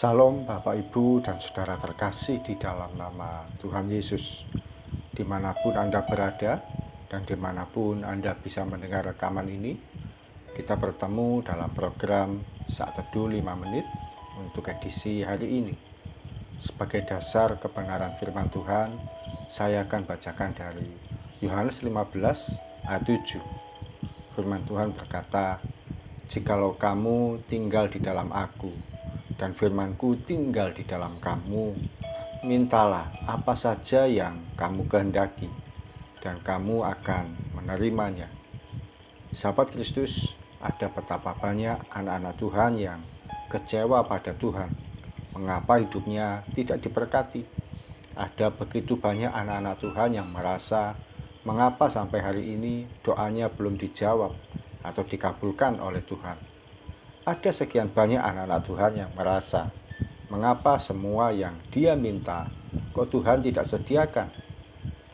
Salam Bapak Ibu dan Saudara terkasih di dalam nama Tuhan Yesus. Dimanapun Anda berada dan dimanapun Anda bisa mendengar rekaman ini, kita bertemu dalam program Saat Teduh 5 Menit untuk edisi hari ini. Sebagai dasar kebenaran firman Tuhan, saya akan bacakan dari Yohanes 15 ayat 7. Firman Tuhan berkata, "Jikalau kamu tinggal di dalam aku, dan firman-Ku tinggal di dalam kamu, mintalah apa saja yang kamu kehendaki, dan kamu akan menerimanya." Sahabat Kristus, ada betapa banyak anak-anak Tuhan yang kecewa pada Tuhan. Mengapa hidupnya tidak diberkati? Ada begitu banyak anak-anak Tuhan yang merasa, mengapa sampai hari ini doanya belum dijawab atau dikabulkan oleh Tuhan. Ada sekian banyak anak-anak Tuhan yang merasa, mengapa semua yang dia minta, kok Tuhan tidak sediakan?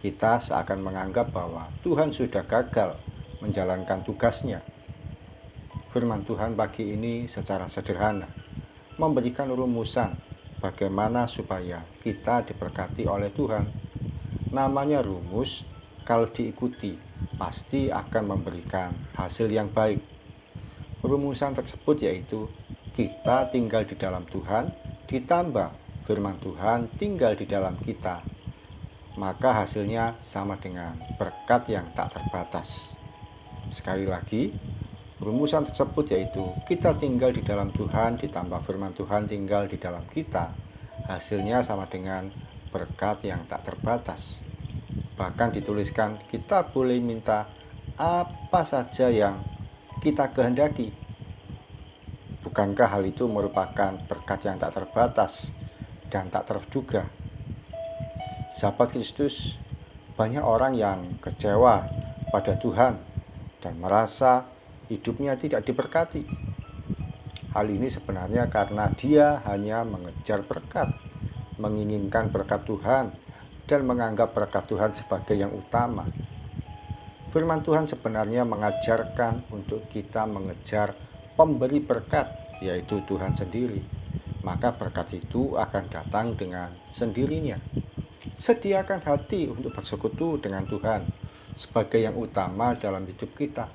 Kita seakan menganggap bahwa Tuhan sudah gagal menjalankan tugasnya. Firman Tuhan pagi ini secara sederhana memberikan rumusan bagaimana supaya kita diberkati oleh Tuhan. Namanya rumus, kalau diikuti pasti akan memberikan hasil yang baik. Rumusan tersebut yaitu kita tinggal di dalam Tuhan, ditambah firman Tuhan tinggal di dalam kita, maka hasilnya sama dengan berkat yang tak terbatas. Sekali lagi, rumusan tersebut yaitu kita tinggal di dalam Tuhan, ditambah firman Tuhan tinggal di dalam kita, hasilnya sama dengan berkat yang tak terbatas. Bahkan dituliskan kita boleh minta apa saja yang kita kehendaki. Bukankah hal itu merupakan berkat yang tak terbatas dan tak terduga? Sahabat Kristus, banyak orang yang kecewa pada Tuhan dan merasa hidupnya tidak diberkati. Hal ini sebenarnya karena dia hanya mengejar berkat, menginginkan berkat Tuhan, dan menganggap berkat Tuhan sebagai yang utama. Firman Tuhan sebenarnya mengajarkan untuk kita mengejar pemberi berkat, yaitu Tuhan sendiri. Maka berkat itu akan datang dengan sendirinya. Sediakan hati untuk bersekutu dengan Tuhan sebagai yang utama dalam hidup kita.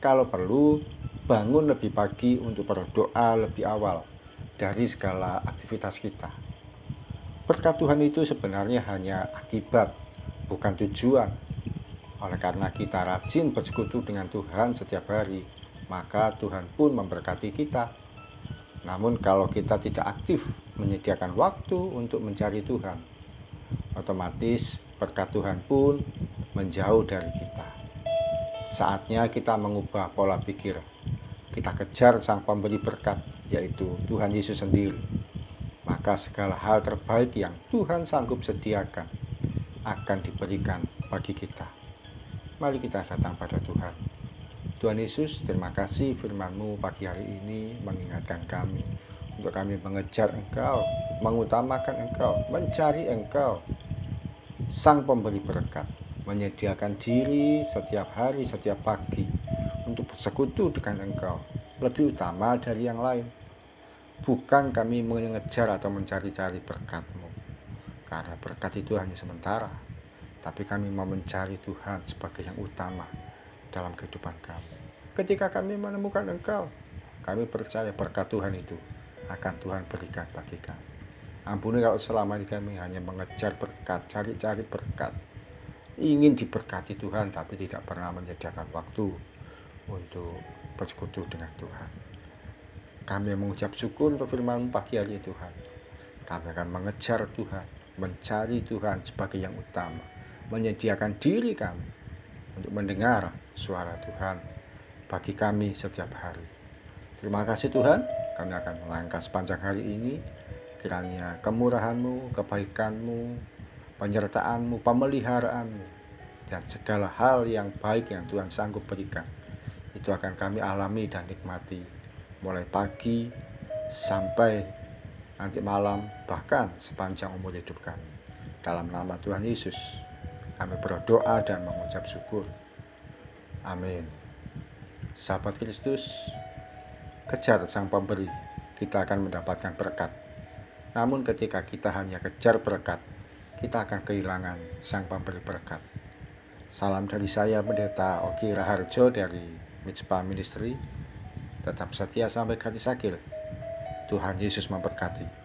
Kalau perlu, bangun lebih pagi untuk berdoa lebih awal dari segala aktivitas kita. Berkat Tuhan itu sebenarnya hanya akibat, bukan tujuan. Oleh karena kita rajin bersekutu dengan Tuhan setiap hari, maka Tuhan pun memberkati kita. Namun kalau kita tidak aktif menyediakan waktu untuk mencari Tuhan, otomatis berkat Tuhan pun menjauh dari kita. Saatnya kita mengubah pola pikir. Kita kejar Sang Pemberi berkat, yaitu Tuhan Yesus sendiri. Maka segala hal terbaik yang Tuhan sanggup sediakan akan diberikan bagi kita. Mari kita datang pada Tuhan. Tuhan Yesus, terima kasih firman-Mu pagi hari ini mengingatkan kami untuk kami mengejar Engkau, mengutamakan Engkau, mencari Engkau, Sang Pemberi berkat, menyediakan diri setiap hari, setiap pagi untuk bersekutu dengan Engkau, lebih utama dari yang lain. Bukan kami mengejar atau mencari-cari berkat-Mu, karena berkat itu hanya sementara, tapi kami mau mencari Tuhan sebagai yang utama dalam kehidupan kami. Ketika kami menemukan Engkau, kami percaya berkat Tuhan itu akan Tuhan berikan bagi kami. Ampuni kalau selama ini kami hanya mengejar berkat, cari-cari berkat, ingin diberkati Tuhan, tapi tidak pernah menyediakan waktu untuk bersekutu dengan Tuhan. Kami mengucap syukur untuk firman-Mu pagi hari ini Tuhan. Kami akan mengejar Tuhan, mencari Tuhan sebagai yang utama, menyediakan diri kami untuk mendengar suara Tuhan bagi kami setiap hari. Terima kasih Tuhan, kami akan melangkah sepanjang hari ini. Kiranya kemurahan-Mu, kebaikan-Mu, penyertaan-Mu, pemeliharaanmu, dan segala hal yang baik yang Tuhan sanggup berikan, itu akan kami alami dan nikmati mulai pagi sampai nanti malam, bahkan sepanjang umur hidup kami. Dalam nama Tuhan Yesus kami berdoa dan mengucap syukur. Amin. Sahabat Kristus, kejar Sang Pemberi, kita akan mendapatkan berkat. Namun ketika kita hanya kejar berkat, kita akan kehilangan sang pemberi berkat. Salam dari saya, Pendeta Ogi Raharjo dari Mitspa Ministry. Tetap setia sampai garis akhir. Tuhan Yesus memberkati.